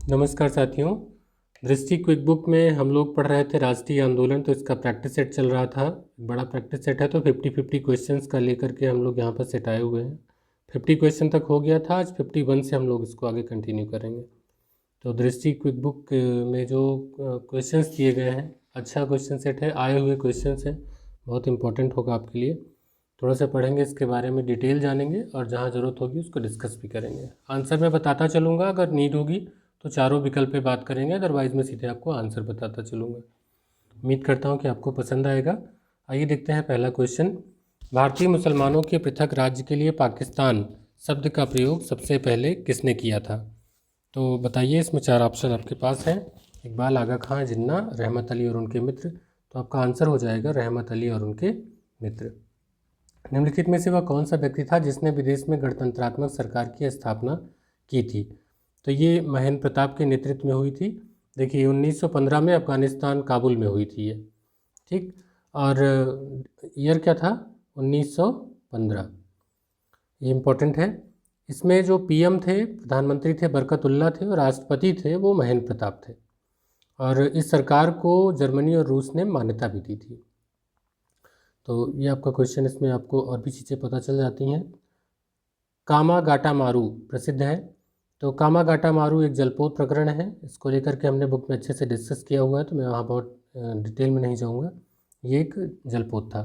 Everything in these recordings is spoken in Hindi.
नमस्कार साथियों। दृष्टि क्विक बुक में हम लोग पढ़ रहे थे राष्ट्रीय आंदोलन, तो इसका प्रैक्टिस सेट चल रहा था। बड़ा प्रैक्टिस सेट है, तो 50-50 क्वेश्चंस का लेकर के हम लोग यहाँ पर सेट आए हुए हैं। 50 क्वेश्चन तक हो गया था, आज 51 से हम लोग इसको आगे कंटिन्यू करेंगे। तो दृष्टि क्विक बुक में जो क्वेश्चंस दिए गए हैं, अच्छा क्वेश्चन सेट है, आए हुए क्वेश्चंस हैं, बहुत इंपॉर्टेंट होगा आपके लिए। थोड़ा सा पढ़ेंगे, इसके बारे में डिटेल जानेंगे और जहाँ ज़रूरत होगी उसको डिस्कस भी करेंगे। आंसर मैं बताता चलूँगा, अगर नीड होगी तो चारों विकल्प पे बात करेंगे, अदरवाइज़ मैं सीधे आपको आंसर बताता चलूँगा। उम्मीद करता हूँ कि आपको पसंद आएगा। आइए देखते हैं पहला क्वेश्चन। भारतीय मुसलमानों के पृथक राज्य के लिए पाकिस्तान शब्द का प्रयोग सबसे पहले किसने किया था? तो बताइए, इसमें चार ऑप्शन आपके पास हैं: इकबाल आगा खां जिन्ना, रहमत अली और उनके मित्र। तो आपका आंसर हो जाएगा रहमत अली और उनके मित्र। निम्नलिखित में से वह कौन सा व्यक्ति था जिसने विदेश में गणतंत्रात्मक सरकार की स्थापना की थी? तो ये महेंद्र प्रताप के नेतृत्व में हुई थी। देखिए 1915 में अफगानिस्तान काबुल में हुई थी ये, ठीक। और ईयर क्या था? 1915। ये इम्पोर्टेंट है। इसमें जो पीएम थे, प्रधानमंत्री थे, बरकतुल्ला थे, और राष्ट्रपति थे वो महेंद्र प्रताप थे। और इस सरकार को जर्मनी और रूस ने मान्यता भी दी थी। तो ये आपका क्वेश्चन, इसमें आपको और भी चीज़ें पता चल जाती हैं। कामागाटा-मारू प्रसिद्ध है। तो कामागाटा-मारू एक जलपोत प्रकरण है, इसको लेकर के हमने बुक में अच्छे से डिस्कस किया हुआ है, तो मैं वहाँ बहुत डिटेल में नहीं जाऊँगा। ये एक जलपोत था।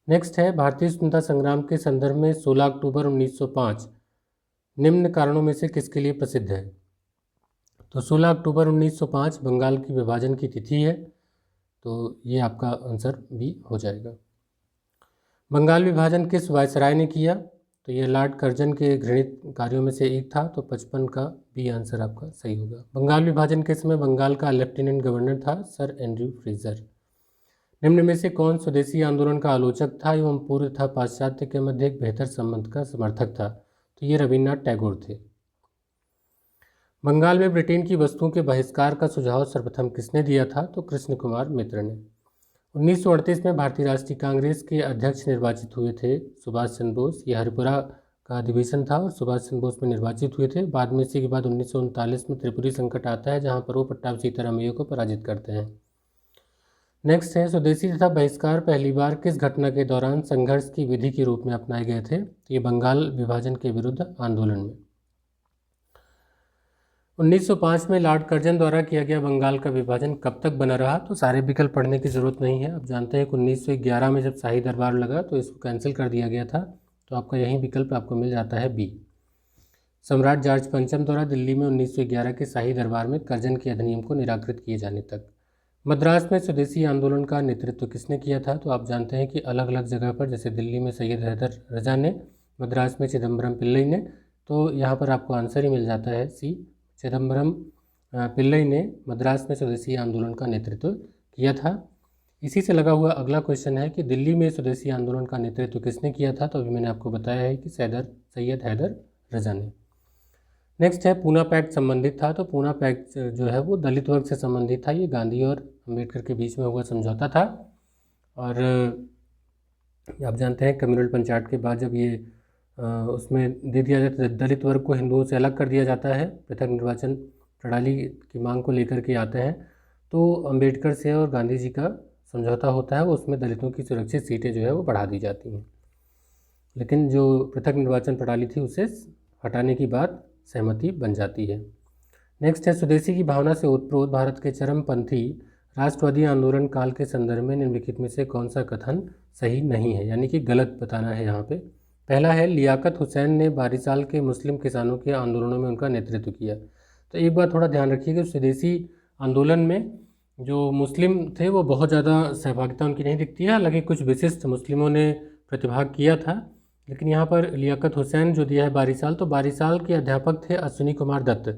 नेक्स्ट है, भारतीय स्वतंत्रता संग्राम के संदर्भ में 16 अक्टूबर 1905 निम्न कारणों में से किसके लिए प्रसिद्ध है? तो 16 अक्टूबर 1905 बंगाल की विभाजन की तिथि है, तो ये आपका आंसर भी हो जाएगा। बंगाल विभाजन किस वायसराय ने किया? तो ये लॉर्ड कर्जन के घृणित कार्यों में से एक था, तो 55 का भी आंसर आपका सही होगा। बंगाल विभाजन के समय बंगाल का लेफ्टिनेंट गवर्नर था सर एंड्रयू फ्रेजर। निम्न में से कौन स्वदेशी आंदोलन का आलोचक था एवं पूर्व तथा पाश्चात्य के मध्य एक बेहतर संबंध का समर्थक था? तो ये रविन्द्रनाथ टैगोर थे। बंगाल में ब्रिटेन की वस्तुओं के बहिष्कार का सुझाव सर्वप्रथम किसने दिया था? तो कृष्ण कुमार मित्र ने। 1938 में भारतीय राष्ट्रीय कांग्रेस के अध्यक्ष निर्वाचित हुए थे सुभाष चंद्र बोस। ये हरिपुरा का अधिवेशन था और सुभाष चंद्र बोस में निर्वाचित हुए थे। बाद में इसी के बाद 1939 में त्रिपुरी संकट आता है, जहां पर वो पट्टाभी सीतारामैया को पराजित करते हैं। नेक्स्ट है, स्वदेशी तथा बहिष्कार पहली बार किस घटना के दौरान संघर्ष की विधि के रूप में अपनाए गए थे? तो ये बंगाल विभाजन के विरुद्ध आंदोलन में। 1905 में लॉर्ड कर्जन द्वारा किया गया बंगाल का विभाजन कब तक बना रहा? तो सारे विकल्प पढ़ने की ज़रूरत नहीं है। आप जानते हैं कि 1911 में जब शाही दरबार लगा तो इसको कैंसिल कर दिया गया था, तो आपका यही विकल्प आपको मिल जाता है बी। सम्राट जॉर्ज पंचम द्वारा दिल्ली में 1911 के शाही दरबार में कर्जन के अधिनियम को निराकृत किए जाने तक। मद्रास में स्वदेशी आंदोलन का नेतृत्व किसने किया था? तो आप जानते हैं कि अलग अलग जगह पर, जैसे दिल्ली में सैयद हैदर रजा ने, मद्रास में चिदम्बरम पिल्लई ने, तो यहाँ पर आपको आंसर ही मिल जाता है सी। चिदम्बरम पिल्लई ने मद्रास में स्वदेशी आंदोलन का नेतृत्व किया था। इसी से लगा हुआ अगला क्वेश्चन है कि दिल्ली में स्वदेशी आंदोलन का नेतृत्व किसने किया था? तो अभी मैंने आपको बताया है कि सैयद हैदर रजा ने। नेक्स्ट है, पूना पैक्ट संबंधित था। तो पूना पैक्ट जो है वो दलित वर्ग से संबंधित था। ये गांधी और अम्बेडकर के बीच में हुआ समझौता था। और आप जानते हैं कम्युनल पंचायत के बाद जब ये उसमें दे दिया जाता है, दलित वर्ग को हिंदुओं से अलग कर दिया जाता है, पृथक निर्वाचन प्रणाली की मांग को लेकर के आते हैं, तो अम्बेडकर से और गांधी जी का समझौता होता है, उसमें दलितों की सुरक्षित सीटें जो है वो बढ़ा दी जाती हैं। लेकिन जो पृथक निर्वाचन प्रणाली थी उसे हटाने की बात सहमति बन जाती है। नेक्स्ट है, स्वदेशी की भावना से ओतप्रोत भारत के चरमपंथी राष्ट्रवादी आंदोलन काल के संदर्भ में निम्नलिखित में से कौन सा कथन सही नहीं है, यानी कि गलत बताना है यहाँ पे। पहला है, लियाकत हुसैन ने बारीसाल के मुस्लिम किसानों के आंदोलनों में उनका नेतृत्व किया। तो एक बात थोड़ा ध्यान रखिएगा, स्वदेशी आंदोलन में जो मुस्लिम थे वो बहुत ज़्यादा सहभागिता उनकी नहीं दिखती है, हालांकि कुछ विशिष्ट मुस्लिमों ने प्रतिभाग किया था। लेकिन यहाँ पर लियाकत हुसैन जो दिया है बारीसाल, तो बारीसाल के अध्यापक थे अश्विनी कुमार दत्त,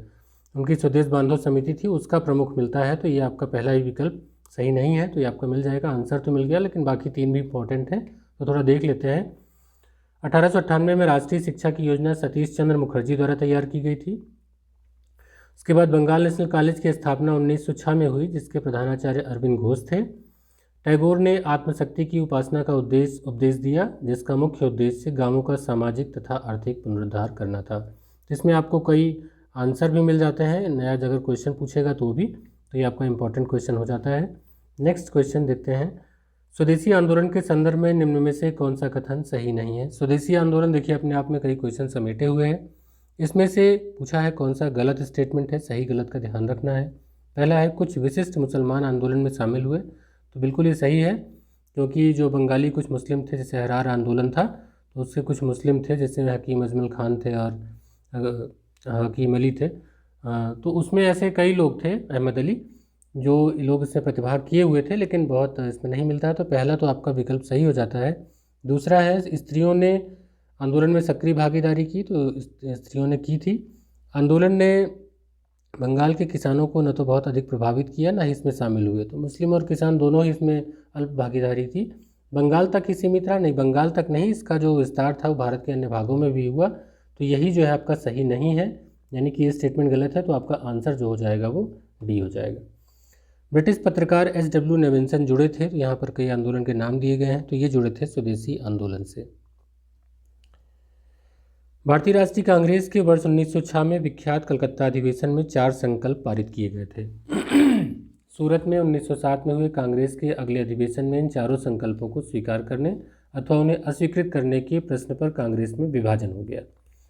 उनकी स्वदेश बांधव समिति थी, उसका प्रमुख मिलता है। तो ये आपका पहला ही विकल्प सही नहीं है, तो ये आपका मिल जाएगा। आंसर तो मिल गया, लेकिन बाकी तीन भी इंपॉर्टेंट हैं, तो थोड़ा देख लेते हैं। 1898 में राष्ट्रीय शिक्षा की योजना सतीश चंद्र मुखर्जी द्वारा तैयार की गई थी। उसके बाद बंगाल नेशनल कॉलेज की स्थापना 1906 में हुई, जिसके प्रधानाचार्य अरविंद घोष थे। टैगोर ने आत्मशक्ति की उपासना का उपदेश दिया, जिसका मुख्य उद्देश्य गांवों का सामाजिक तथा आर्थिक पुनरुद्धार करना था। इसमें आपको कई आंसर भी मिल जाते हैं, नया अगर क्वेश्चन पूछेगा तो भी, तो ये आपका इंपॉर्टेंट क्वेश्चन हो जाता है। नेक्स्ट क्वेश्चन देखते हैं, स्वदेशी आंदोलन के संदर्भ में निम्न में से कौन सा कथन सही नहीं है। स्वदेशी आंदोलन देखिए अपने आप में कई क्वेश्चन समेटे हुए हैं, इसमें से पूछा है कौन सा गलत स्टेटमेंट है, सही गलत का ध्यान रखना है। पहला है कुछ विशिष्ट मुसलमान आंदोलन में शामिल हुए, तो बिल्कुल ये सही है, क्योंकि जो बंगाली कुछ मुस्लिम थे, जैसे हरार आंदोलन था, तो उससे कुछ मुस्लिम थे, जैसे हकीम अजमल खान थे और हकीम अली थे, तो उसमें ऐसे कई लोग थे, अहमद अली, जो लोग इसमें प्रतिभाग किए हुए थे, लेकिन बहुत इसमें नहीं मिलता है, तो पहला तो आपका विकल्प सही हो जाता है। दूसरा है स्त्रियों ने आंदोलन में सक्रिय भागीदारी की, तो स्त्रियों ने की थी। आंदोलन ने बंगाल के किसानों को न तो बहुत अधिक प्रभावित किया, ना ही इसमें शामिल हुए, तो मुस्लिम और किसान दोनों ही इसमें अल्प भागीदारी थी। बंगाल तक ही सीमित रहा, नहीं बंगाल तक नहीं, इसका जो विस्तार था वो भारत के अन्य भागों में भी हुआ, तो यही जो है आपका सही नहीं है, यानी कि ये स्टेटमेंट गलत है, तो आपका आंसर जो हो जाएगा वो डी हो जाएगा। ब्रिटिश पत्रकार एच.डब्ल्यू. नेविंसन जुड़े थे, तो यहाँ पर कई आंदोलन के नाम दिए गए हैं, तो ये जुड़े थे स्वदेशी आंदोलन से। भारतीय राष्ट्रीय कांग्रेस के वर्ष 1906 में विख्यात कलकत्ता अधिवेशन में 4 संकल्प पारित किए गए थे। सूरत में 1907 में हुए कांग्रेस के अगले अधिवेशन में इन चारों संकल्पों को स्वीकार करने अथवा उन्हें अस्वीकृत करने के प्रश्न पर कांग्रेस में विभाजन हो गया।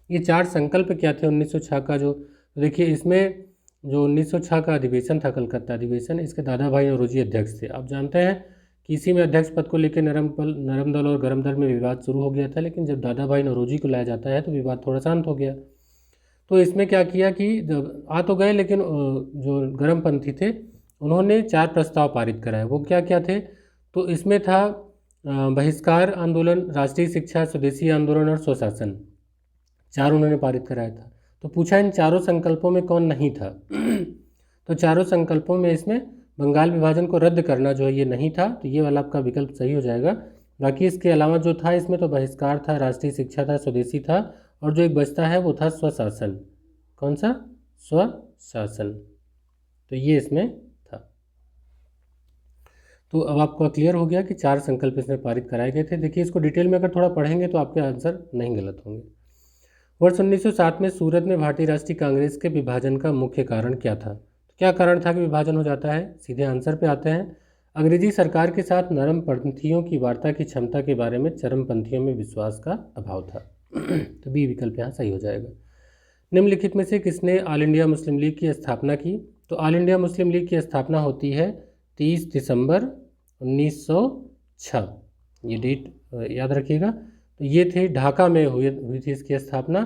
ये 4 संकल्प क्या थे 1906 का, जो देखिए इसमें जो 1906 का अधिवेशन था, कलकत्ता अधिवेशन, इसके दादा भाई नौरोजी अध्यक्ष थे। आप जानते हैं कि इसी में अध्यक्ष पद को लेकर नरम दल और गरम दल में विवाद शुरू हो गया था, लेकिन जब दादा भाई नौरोजी को लाया जाता है तो विवाद थोड़ा शांत हो गया। तो इसमें क्या किया कि आ तो गए, लेकिन जो गरमपंथी थे उन्होंने 4 प्रस्ताव पारित कराए। वो क्या क्या थे, तो इसमें था बहिष्कार आंदोलन, राष्ट्रीय शिक्षा, स्वदेशी आंदोलन और स्वशासन, 4 उन्होंने पारित कराया था। तो पूछा इन चारों संकल्पों में कौन नहीं था। तो चारों संकल्पों में इसमें बंगाल विभाजन को रद्द करना जो है ये नहीं था, तो ये वाला आपका विकल्प सही हो जाएगा। बाकी इसके अलावा जो था इसमें तो बहिष्कार था, राष्ट्रीय शिक्षा था, स्वदेशी था, और जो एक बचता है वो था स्वशासन। कौन सा? स्वशासन, तो ये इसमें था। तो अब आपको क्लियर हो गया कि 4 संकल्प इसमें पारित कराए गए थे। देखिए इसको डिटेल में अगर थोड़ा पढ़ेंगे तो आपके आंसर नहीं गलत होंगे। वर्ष 1907 में सूरत में भारतीय राष्ट्रीय कांग्रेस के विभाजन का मुख्य कारण क्या था? तो क्या कारण था कि विभाजन हो जाता है? सीधे आंसर पे आते हैं। अंग्रेजी सरकार के साथ नरमपंथियों की वार्ता की क्षमता के बारे में चरमपंथियों में विश्वास का अभाव था। तो बी विकल्प यहाँ सही हो जाएगा। निम्नलिखित में से किसने ऑल इंडिया मुस्लिम लीग की स्थापना की? तो ऑल इंडिया मुस्लिम लीग की स्थापना होती है 30 दिसंबर 1906, ये डेट याद रखिएगा। तो ये थे ढाका में हुई थी इसकी स्थापना,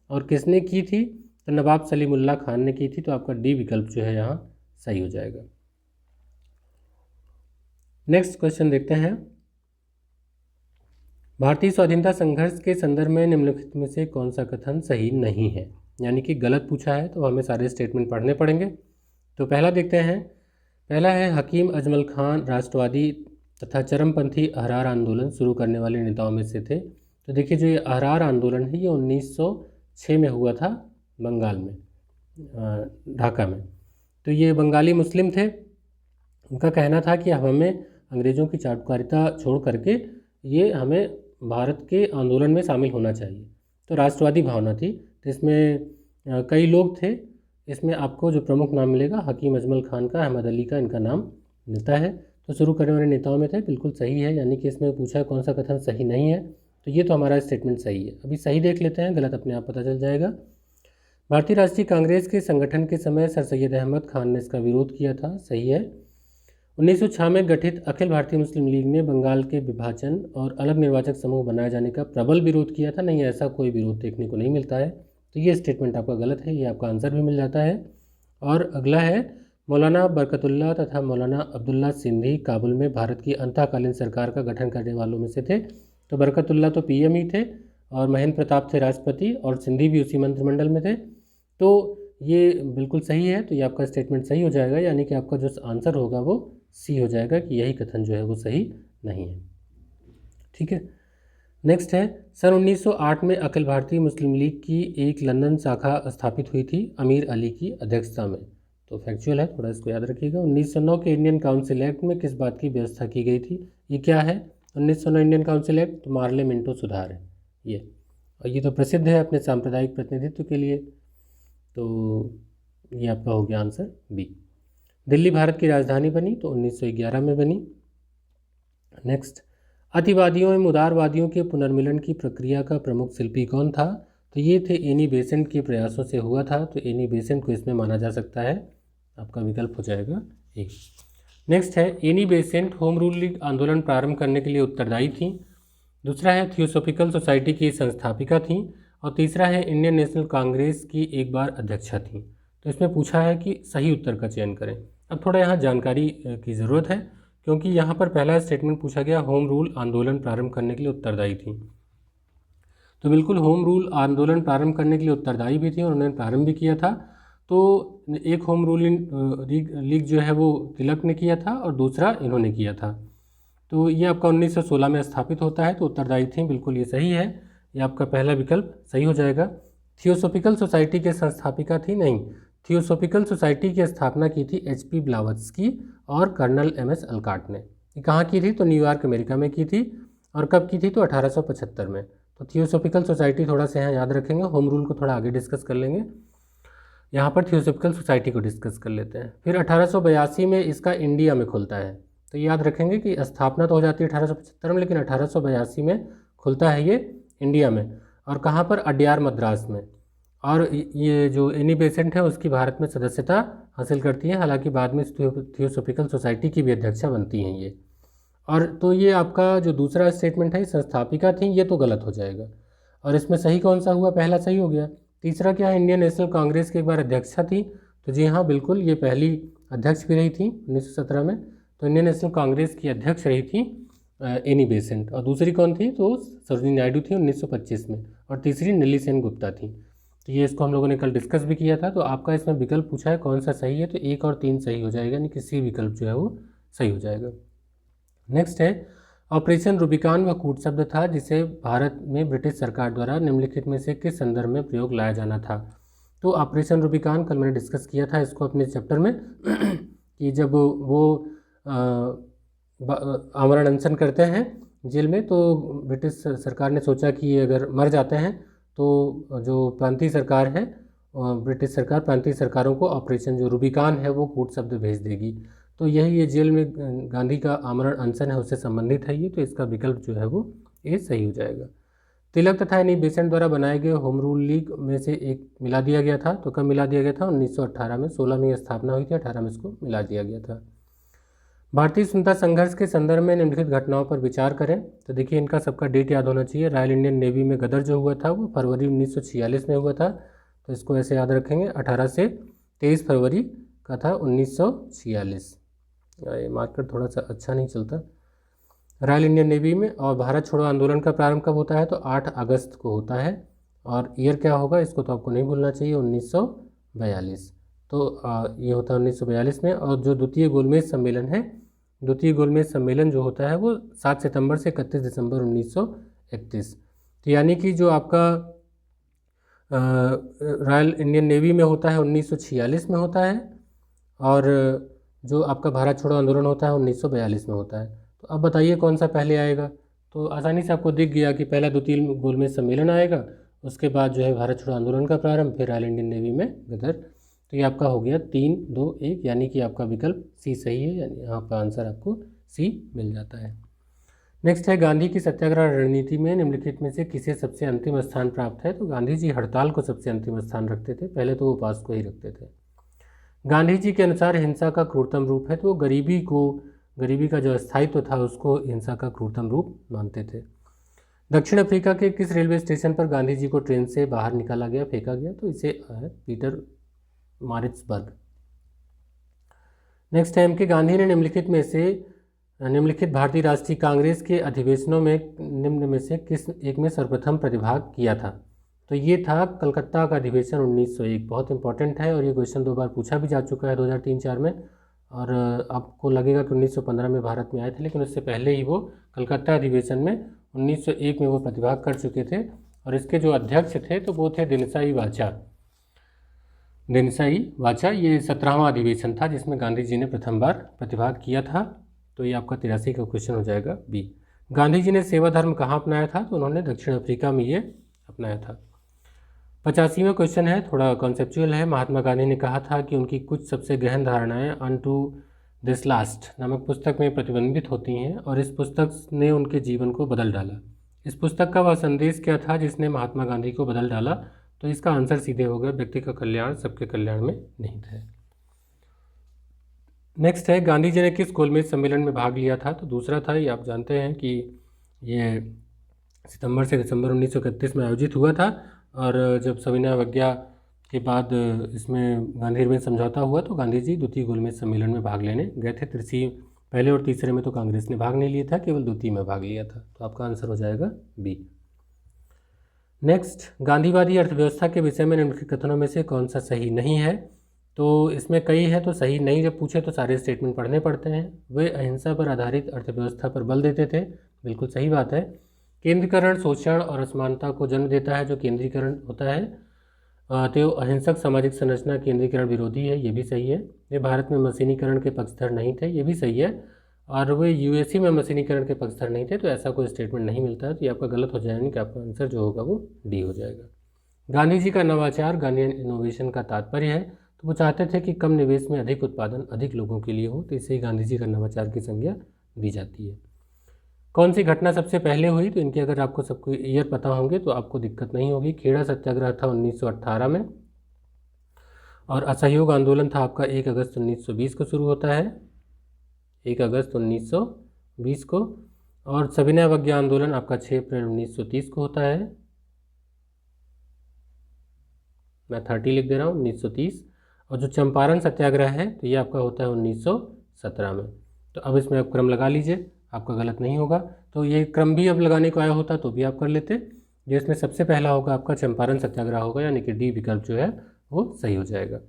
और किसने की थी? तो नवाब सलीमुल्लाह खान ने की थी। तो आपका डी विकल्प जो है यहाँ सही हो जाएगा। नेक्स्ट क्वेश्चन देखते हैं, भारतीय स्वाधीनता संघर्ष के संदर्भ में निम्नलिखित में से कौन सा कथन सही नहीं है, यानी कि गलत पूछा है, तो हमें सारे स्टेटमेंट पढ़ने पड़ेंगे। तो पहला देखते हैं, पहला है हकीम अजमल खान राष्ट्रवादी तथा चरमपंथी अहरार आंदोलन शुरू करने वाले नेताओं में से थे। तो देखिए जो ये अहरार आंदोलन है ये 1906 में हुआ था बंगाल में, ढाका में। तो ये बंगाली मुस्लिम थे, उनका कहना था कि हमें अंग्रेज़ों की चाटुकारिता छोड़ करके ये हमें भारत के आंदोलन में शामिल होना चाहिए। तो राष्ट्रवादी भावना थी। तो इसमें कई लोग थे, इसमें आपको जो प्रमुख नाम मिलेगा हकीम अजमल खान का, अहमद अली का, इनका नाम मिलता है। तो शुरू करने वाले नेताओं में थे, बिल्कुल सही है, यानी कि इसमें पूछा है कौन सा कथन सही नहीं है, तो ये तो हमारा स्टेटमेंट सही है। अभी सही देख लेते हैं, गलत अपने आप पता चल जाएगा। भारतीय राष्ट्रीय कांग्रेस के संगठन के समय सर सैयद अहमद खान ने इसका विरोध किया था, सही है। 1906 में गठित अखिल भारतीय मुस्लिम लीग ने बंगाल के विभाजन और अलग निर्वाचक समूह बनाए जाने का प्रबल विरोध किया था, नहीं ऐसा कोई विरोध देखने को नहीं मिलता है, तो ये स्टेटमेंट आपका गलत है, ये आपका आंसर भी मिल जाता है। और अगला है, मौलाना बरकतुल्लाह तथा मौलाना अब्दुल्ला सिंधी काबुल में भारत की अंतःकालीन सरकार का गठन करने वालों में से थे। तो बरकतुल्लाह तो पीएम ही थे और महेंद्र प्रताप थे राष्ट्रपति, और सिंधी भी उसी मंत्रिमंडल में थे। तो ये बिल्कुल सही है, तो ये आपका स्टेटमेंट सही हो जाएगा, यानी कि आपका जो आंसर होगा वो सी हो जाएगा, कि यही कथन जो है वो सही नहीं है। ठीक है, नेक्स्ट है, सन 1908 में अखिल भारतीय मुस्लिम लीग की एक लंदन शाखा स्थापित हुई थी अमीर अली की अध्यक्षता में। तो फैक्चुअल है, थोड़ा इसको याद रखिएगा। 1909 के इंडियन काउंसिल एक्ट में किस बात की व्यवस्था की गई थी? ये क्या है 1909 इंडियन काउंसिल एक्ट? तो मार्ले मिंटो सुधार है ये, और ये तो प्रसिद्ध है अपने सांप्रदायिक प्रतिनिधित्व के लिए। तो ये आपका हो गया आंसर बी। दिल्ली भारत की राजधानी बनी तो 1911 में बनी। नेक्स्ट, अतिवादियों एवं उदारवादियों के पुनर्मिलन की प्रक्रिया का प्रमुख शिल्पी कौन था? तो ये थे एनी बेसेंट के प्रयासों से हुआ था, तो एनी बेसेंट को इसमें माना जा सकता है। आपका विकल्प हो जाएगा ए। नेक्स्ट है, Annie Besant home rule league आंदोलन प्रारंभ करने के लिए उत्तरदायी थी। दूसरा है, थियोसॉफिकल सोसाइटी की संस्थापिका थी। और तीसरा है, इंडियन नेशनल कांग्रेस की एक बार अध्यक्षा थी। तो इसमें पूछा है कि सही उत्तर का चयन करें। अब थोड़ा यहाँ जानकारी की ज़रूरत है, क्योंकि यहाँ पर पहला स्टेटमेंट पूछा गया होम रूल आंदोलन प्रारंभ करने के लिए उत्तरदायी थी। तो बिल्कुल होम रूल आंदोलन प्रारंभ करने के लिए उत्तरदायी भी थी और उन्होंने प्रारंभ भी किया था। तो एक होम रूल लीग जो है वो तिलक ने किया था और दूसरा इन्होंने किया था। तो ये आपका 1916 में स्थापित होता है, तो उत्तरदायी थी, बिल्कुल ये सही है। ये आपका पहला विकल्प सही हो जाएगा। थियोसॉफिकल सोसाइटी के संस्थापिका थी, नहीं, थियोसॉफिकल सोसाइटी की स्थापना की थी HP ब्लावत्स्की और कर्नल MS अलकाट ने। ये कहाँ की थी? तो न्यूयॉर्क अमेरिका में की थी। और कब की थी? तो 1875 में। तो थियोसॉफिकल सोसाइटी थोड़ा सा यहाँ याद रखेंगे, होम रूल को थोड़ा आगे डिस्कस कर लेंगे। यहाँ पर थियोसॉफिकल सोसाइटी को डिस्कस कर लेते हैं। फिर 1882 में इसका इंडिया में खुलता है। तो याद रखेंगे कि स्थापना तो हो जाती है 1875 में, लेकिन 1882 में खुलता है ये इंडिया में। और कहाँ पर? अड्यार मद्रास में। और ये जो एनी बेसेंट है उसकी भारत में सदस्यता हासिल करती है, हालांकि बाद में थियोसॉफिकल सोसाइटी की भी अध्यक्षा बनती हैं ये। और तो ये आपका जो दूसरा स्टेटमेंट है, संस्थापिका थी, ये तो गलत हो जाएगा। और इसमें सही कौन सा हुआ? पहला सही हो गया। तीसरा क्या है? इंडियन नेशनल कांग्रेस की एक बार अध्यक्षा थी। तो जी हाँ, बिल्कुल, ये पहली अध्यक्ष भी रही थी 1917 में। तो इंडियन नेशनल कांग्रेस की अध्यक्ष रही थी एनी बेसेंट। और दूसरी कौन थी? तो सरोजिनी नायडू थी 1925 में। और तीसरी नेली सेन गुप्ता थी। तो ये इसको हम लोगों ने कल डिस्कस भी किया था। तो आपका इसमें विकल्प पूछा है कौन सा सही है, तो 1 और 3 सही हो जाएगा, यानी किसी विकल्प जो है वो सही हो जाएगा। नेक्स्ट है, ऑपरेशन रूबिकान वह कूट शब्द था जिसे भारत में ब्रिटिश सरकार द्वारा निम्नलिखित में से किस संदर्भ में प्रयोग लाया जाना था? तो ऑपरेशन रूबिकान कल मैंने डिस्कस किया था इसको अपने चैप्टर में कि जब वो आमरण अनशन करते हैं जेल में, तो ब्रिटिश सरकार ने सोचा कि अगर मर जाते हैं तो जो प्रांतीय सरकार है, ब्रिटिश सरकार प्रांतीय सरकारों को ऑपरेशन जो रूबिकान है वो कूट शब्द भेज देगी। तो यही ये जेल में गांधी का आमरण अनशन है उससे संबंधित है ये। तो इसका विकल्प जो है वो ये सही हो जाएगा। तिलक तथा एनी बेसेंट द्वारा बनाए गए होम रूल लीग में से एक मिला दिया गया था। तो कब मिला दिया गया था? 1918 में। 16 में स्थापना हुई थी, 18 में इसको मिला दिया गया था। भारतीय स्वतंत्रता संघर्ष के संदर्भ में निम्नलिखित घटनाओं पर विचार करें। तो देखिए, इनका सबका डेट याद होना चाहिए। रॉयल इंडियन नेवी में गदर जो हुआ था वो फरवरी 1946 में हुआ था। तो इसको ऐसे याद रखेंगे, 18 से 23 फरवरी का था 1946। ये मार्कर थोड़ा सा अच्छा नहीं चलता। रॉयल इंडियन नेवी में। और भारत छोड़ो आंदोलन का प्रारंभ कब होता है? तो 8 अगस्त को होता है। और ईयर क्या होगा इसको तो आपको नहीं भूलना चाहिए, 1942। तो ये होता है 1942 में। और जो द्वितीय गोलमेज सम्मेलन है, द्वितीय गोलमेज सम्मेलन जो होता है वो 7 सितंबर से 31 दिसंबर 1931। तो यानी कि जो आपका रॉयल इंडियन नेवी में होता है 1946 में होता है, और जो आपका भारत छोड़ो आंदोलन होता है 1942 में होता है। तो अब बताइए कौन सा पहले आएगा? तो आसानी से आपको दिख गया कि पहला द्वितीय गोलमेज सम्मेलन आएगा, उसके बाद जो है भारत छोड़ो आंदोलन का प्रारंभ, फिर रॉयल इंडियन नेवी में गदर। तो ये आपका हो गया 3, 2, 1, यानी कि आपका विकल्प सी सही है, यानी यहाँ का आंसर आपको सी मिल जाता है। नेक्स्ट है, गांधी की सत्याग्रह रणनीति में निम्नलिखित में से किसे सबसे अंतिम स्थान प्राप्त है? तो गांधी जी हड़ताल को सबसे अंतिम स्थान रखते थे, पहले तो वो उपवास को ही रखते थे। गांधी जी के अनुसार हिंसा का क्रूरतम रूप है, तो गरीबी का जो स्थायित्व था उसको हिंसा का क्रूरतम रूप मानते थे। दक्षिण अफ्रीका के किस रेलवे स्टेशन पर गांधी जी को ट्रेन से बाहर निकाला गया, फेंका गया? तो इसे पीटर मारिट्सबर्ग। नेक्स्ट है, के गांधी ने निम्नलिखित भारतीय राष्ट्रीय कांग्रेस के अधिवेशनों में निम्न में से किस एक में सर्वप्रथम प्रतिभाग किया था? तो ये था कलकत्ता का अधिवेशन 1901। बहुत इंपॉर्टेंट है और ये क्वेश्चन 2 बार पूछा भी जा चुका है, 2003-4 में। और आपको लगेगा कि 1915 में भारत में आए थे, लेकिन उससे पहले ही वो कलकत्ता अधिवेशन में 1901 में वो प्रतिभाग कर चुके थे। और इसके जो अध्यक्ष थे तो वो थे दिनसाई वाचा। ये 17वां अधिवेशन था जिसमें गांधी जी ने प्रथम बार प्रतिभाग किया था। तो ये आपका 83 का क्वेश्चन हो जाएगा बी। गांधी जी ने सेवा धर्म कहाँ अपनाया था? तो उन्होंने दक्षिण अफ्रीका में ये अपनाया था। 85वां क्वेश्चन है, थोड़ा कॉन्सेप्चुअल है। महात्मा गांधी ने कहा था कि उनकी कुछ सबसे गहन धारणाएं अन टू दिस लास्ट नामक पुस्तक में प्रतिबिंबित होती हैं और इस पुस्तक ने उनके जीवन को बदल डाला। इस पुस्तक का वह संदेश क्या था जिसने महात्मा गांधी को बदल डाला? तो इसका आंसर सीधे होगा व्यक्ति का कल्याण सबके कल्याण में निहित है। नेक्स्ट है, गांधी जी ने किस गोलमेज सम्मेलन में भाग लिया था? तो दूसरा था, ये आप जानते हैं कि ये सितंबर से दिसंबर 1931 में आयोजित हुआ था और जब सविनय अवज्ञा के बाद इसमें गांधी इरविन समझौता हुआ तो गांधी जी द्वितीय गोलमेज सम्मेलन में भाग लेने गए थे। तृतीय, पहले और तीसरे में तो कांग्रेस ने भाग नहीं लिया था, केवल द्वितीय में भाग लिया था। तो आपका आंसर हो जाएगा बी। नेक्स्ट, गांधीवादी अर्थव्यवस्था के विषय में निम्नलिखित कथनों में से कौन सा सही नहीं है? तो इसमें कई है, तो सही नहीं जब पूछे तो सारे स्टेटमेंट पढ़ने पड़ते हैं। वे अहिंसा पर आधारित अर्थव्यवस्था पर बल देते थे, बिल्कुल सही बात है। केंद्रीकरण शोषण और असमानता को जन्म देता है, जो केंद्रीकरण होता है। तो अहिंसक सामाजिक संरचना केंद्रीकरण विरोधी है, ये भी सही है। वे भारत में मशीनीकरण के पक्षधर नहीं थे, ये भी सही है। और वे यूएसए में मशीनीकरण के पक्षधर नहीं थे, तो ऐसा कोई स्टेटमेंट नहीं मिलता है, तो ये आपका गलत हो जाएगा, कि आपका आंसर जो होगा वो डी हो जाएगा। गांधी जी का नवाचार, गांधीयन इनोवेशन का तात्पर्य है, तो वो चाहते थे कि कम निवेश में अधिक उत्पादन अधिक लोगों के लिए हो, तो इससे ही गांधी जी का नवाचार की संज्ञा दी जाती है। कौन सी घटना सबसे पहले हुई? तो इनके अगर आपको सबको ईयर पता होंगे तो आपको दिक्कत नहीं होगी। खेड़ा सत्याग्रह था 1918 में और असहयोग आंदोलन था आपका 1 अगस्त 1920 को शुरू होता है, 1 अगस्त 1920 को। और सविनय अवज्ञा आंदोलन आपका 6 अप्रैल 1930 को होता है, मैं 30 लिख दे रहा हूँ, 1930। और जो चंपारण सत्याग्रह है तो ये आपका होता है 1917 में। तो अब इसमें आप क्रम लगा लीजिए, आपका गलत नहीं होगा। तो ये क्रम भी अब लगाने को आया होता तो भी आप कर लेते। जिसमें सबसे पहला होगा आपका चंपारण सत्याग्रह होगा, यानी कि डी विकल्प जो है वो सही हो जाएगा।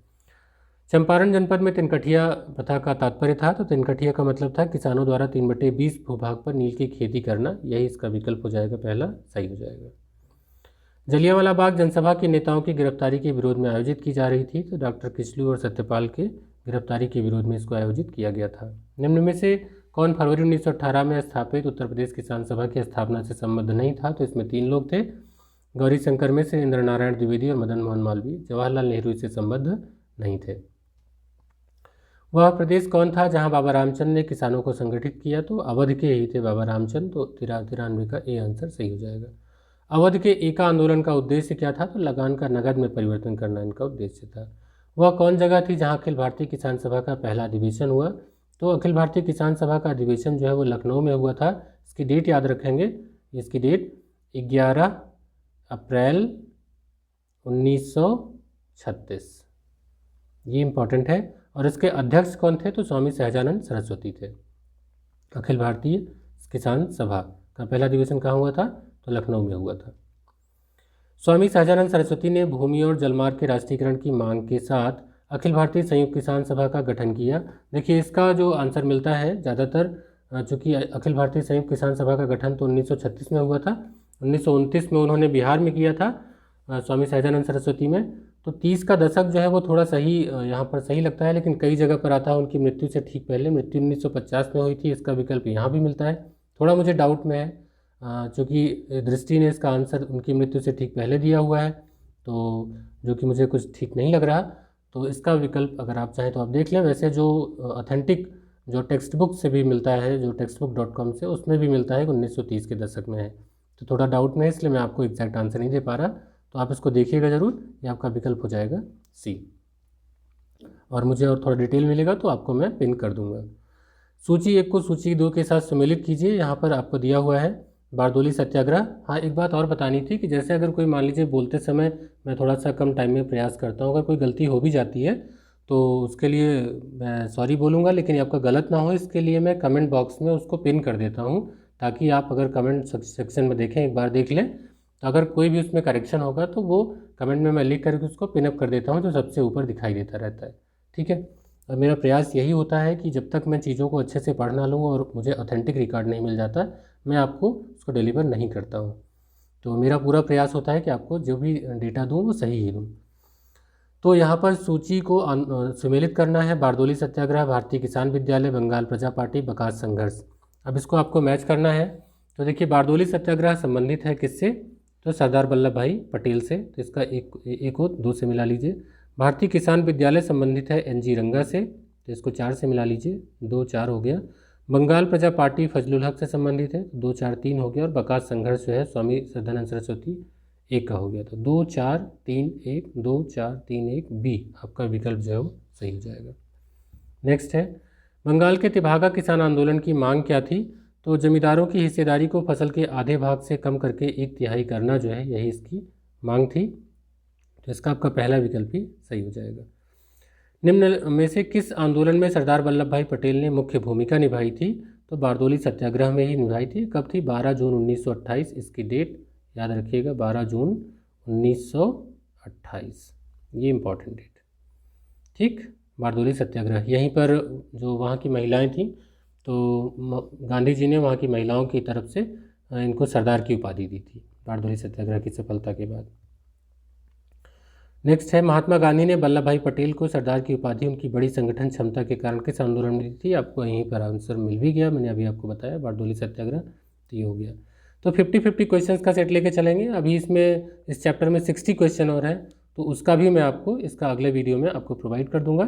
चंपारण जनपद में तिनकठिया प्रथा का तात्पर्य था, तो तिनकठिया का मतलब था किसानों द्वारा 3/20 भूभाग पर नील की खेती करना, यही इसका विकल्प हो जाएगा, पहला सही हो जाएगा। जलियांवाला बाग जनसभा के नेताओं की गिरफ्तारी के विरोध में आयोजित की जा रही थी, तो डॉक्टर किचलू और सत्यपाल के गिरफ्तारी के विरोध में इसको आयोजित किया गया था। निम्न में से कौन फरवरी 1918 में स्थापित उत्तर प्रदेश किसान सभा की स्थापना से संबद्ध नहीं था? तो इसमें 3 लोग थे, गौरी शंकर मिश्र, इंद्र नारायण द्विवेदी और मदन मोहन मालवीय। जवाहरलाल नेहरू इससे संबद्ध नहीं थे। वह प्रदेश कौन था जहां बाबा रामचंद्र ने किसानों को संगठित किया? तो अवध के ही थे बाबा रामचंद्र, तो 93 का ए आंसर सही हो जाएगा। अवध के एका आंदोलन का उद्देश्य क्या था? तो लगान का नगद में परिवर्तन करना इनका उद्देश्य था। वह कौन जगह थी जहां अखिल भारतीय किसान सभा का पहला अधिवेशन हुआ? तो अखिल भारतीय किसान सभा का अधिवेशन जो है वो लखनऊ में हुआ था। इसकी डेट याद रखेंगे, इसकी डेट 11 अप्रैल 1936, ये इम्पॉर्टेंट है। और इसके अध्यक्ष कौन थे? तो स्वामी सहजानंद सरस्वती थे। अखिल भारतीय किसान सभा का पहला अधिवेशन कहाँ हुआ था? तो लखनऊ में हुआ था। स्वामी सहजानंद सरस्वती ने भूमि और जलमार्ग के राष्ट्रीयकरण की मांग के साथ अखिल भारतीय संयुक्त किसान सभा का गठन किया। देखिए इसका जो आंसर मिलता है ज़्यादातर, चूँकि अखिल भारतीय संयुक्त किसान सभा का गठन तो 1936 में हुआ था, 1929 में उन्होंने बिहार में किया था स्वामी सहजानंद सरस्वती में। तो 30 का दशक जो है वो थोड़ा सही यहाँ पर सही लगता है, लेकिन कई जगह पर आता है उनकी मृत्यु से ठीक पहले, मृत्यु 1950 में हुई थी, इसका विकल्प यहाँ भी मिलता है। थोड़ा मुझे डाउट में है, चूँकि दृष्टि ने इसका आंसर उनकी मृत्यु से ठीक पहले दिया हुआ है, तो जो कि मुझे कुछ ठीक नहीं लग रहा। तो इसका विकल्प अगर आप चाहें तो आप देख लें। वैसे जो ऑथेंटिक जो टेक्स्ट बुक से भी मिलता है, जो textbook.com से, उसमें भी मिलता है कि 1930 के दशक में है। तो थोड़ा डाउट में है, इसलिए मैं आपको एग्जैक्ट आंसर नहीं दे पा रहा, तो आप इसको देखिएगा ज़रूर, ये आपका विकल्प हो जाएगा सी। और मुझे और थोड़ा डिटेल मिलेगा तो आपको मैं पिन कर दूंगा। सूची 1 को सूची 2 के साथ सम्मिलित कीजिए। यहाँ पर आपको दिया हुआ है बारदोली सत्याग्रह। हाँ, एक बात और बतानी थी कि जैसे अगर कोई मान लीजिए बोलते समय मैं थोड़ा सा कम टाइम में प्रयास करता हूँ, अगर कोई गलती हो भी जाती है तो उसके लिए मैं सॉरी बोलूँगा, लेकिन आपका गलत ना हो इसके लिए मैं कमेंट बॉक्स में उसको पिन कर देता हूँ, ताकि आप अगर कमेंट सेक्शन में देखें, एक बार देख लें, तो अगर कोई भी उसमें करेक्शन होगा तो वो कमेंट में मैं लिख करके उसको पिनअप कर देता हूँ, जो सबसे ऊपर दिखाई देता रहता है। ठीक है, और मेरा प्रयास यही होता है कि जब तक मैं चीज़ों को अच्छे से पढ़ ना लूँ और मुझे ऑथेंटिक रिकॉर्ड नहीं मिल जाता, मैं आपको उसको डिलीवर नहीं करता हूँ। तो मेरा पूरा प्रयास होता है कि आपको जो भी डेटा दूँ वो सही ही दूँ। तो यहाँ पर सूची को सम्मिलित करना है। बारदोली सत्याग्रह, भारतीय किसान विद्यालय, बंगाल प्रजा पार्टी, बकास संघर्ष। अब इसको आपको मैच करना है। तो देखिए बारदोली सत्याग्रह संबंधित है किससे? तो सरदार वल्लभ भाई पटेल से, तो इसका एक और 2 से मिला लीजिए। भारतीय किसान विद्यालय संबंधित है NG रंगा से, तो इसको 4 से मिला लीजिए, 2 4 हो गया। बंगाल प्रजा पार्टी फजलुल हक से संबंधित है, 2 4 3 हो गया। और बकास संघर्ष जो है स्वामी श्रद्धानंद सरस्वती 1 का हो गया। तो 2 4 3 1 2 4 3 1 बी आपका विकल्प जो है वो सही हो जाएगा। नेक्स्ट है, बंगाल के तिभागा किसान आंदोलन की मांग क्या थी? तो जमींदारों की हिस्सेदारी को फसल के आधे भाग से कम करके 1/3 करना जो है, यही इसकी मांग थी। तो इसका आपका पहला विकल्प ही सही हो जाएगा। निम्न में से किस आंदोलन में सरदार वल्लभ भाई पटेल ने मुख्य भूमिका निभाई थी? तो बारदोली सत्याग्रह में ही निभाई थी। कब थी? 12 जून 1928, इसकी डेट याद रखिएगा, 12 जून 1928, ये इंपॉर्टेंट डेट। ठीक, बारदोली सत्याग्रह, यहीं पर जो वहाँ की महिलाएं थीं, तो गांधी जी ने वहाँ की महिलाओं की तरफ से इनको सरदार की उपाधि दी थी बारदोली सत्याग्रह की सफलता के बाद। नेक्स्ट है, महात्मा गांधी ने वल्लभ भाई पटेल को सरदार की उपाधि उनकी बड़ी संगठन क्षमता के कारण किस आंदोलन में दी थी? आपको यहीं पर आंसर मिल भी गया, मैंने अभी आपको बताया, बारदोली सत्याग्रह। तो ये हो गया। तो 50-50 क्वेश्चंस का सेट लेके चलेंगे। अभी इसमें इस चैप्टर में 60 क्वेश्चन और है, तो उसका भी मैं आपको इसका अगले वीडियो में आपको प्रोवाइड कर दूंगा।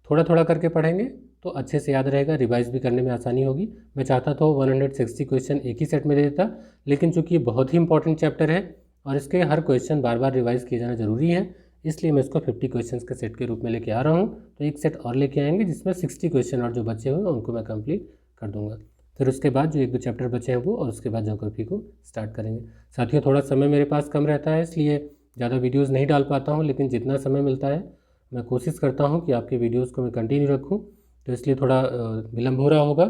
थोड़ा थोड़ा करके पढ़ेंगे तो अच्छे से याद रहेगा, रिवाइज भी करने में आसानी होगी। मैं चाहता था 160 क्वेश्चन एक ही सेट में दे देता, लेकिन चूंकि ये बहुत ही इंपॉर्टेंट चैप्टर है और इसके हर क्वेश्चन बार बार रिवाइज किए जाना जरूरी है, इसलिए मैं इसको 50 क्वेश्चंस के सेट के रूप में लेके आ रहा हूँ। तो एक सेट और लेके आएंगे जिसमें 60 क्वेश्चन और जो बचे हुए हैं उनको मैं कंप्लीट कर दूंगा। फिर उसके बाद जो 1-2 चैप्टर बचे हैं वो, और उसके बाद ज्योग्राफी को स्टार्ट करेंगे। साथियों, थोड़ा समय मेरे पास कम रहता है, इसलिए ज़्यादा वीडियोज़ नहीं डाल पाता हूँ, लेकिन जितना समय मिलता है मैं कोशिश करता हूँ कि आपके वीडियोज़ को मैं कंटिन्यू रखूँ। तो इसलिए थोड़ा विलम्ब हो रहा होगा,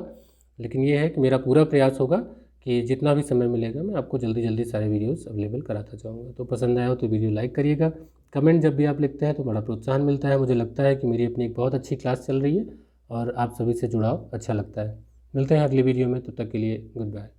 लेकिन ये है कि मेरा पूरा प्रयास होगा कि जितना भी समय मिलेगा मैं आपको जल्दी जल्दी सारे वीडियोस अवेलेबल कराता जाऊँगा। तो पसंद आया हो तो वीडियो लाइक करिएगा। कमेंट जब भी आप लिखते हैं तो बड़ा प्रोत्साहन मिलता है, मुझे लगता है कि मेरी अपनी एक बहुत अच्छी क्लास चल रही है और आप सभी से जुड़ाव अच्छा लगता है। मिलते हैं अगली वीडियो में, तब तक के लिए गुड बाय।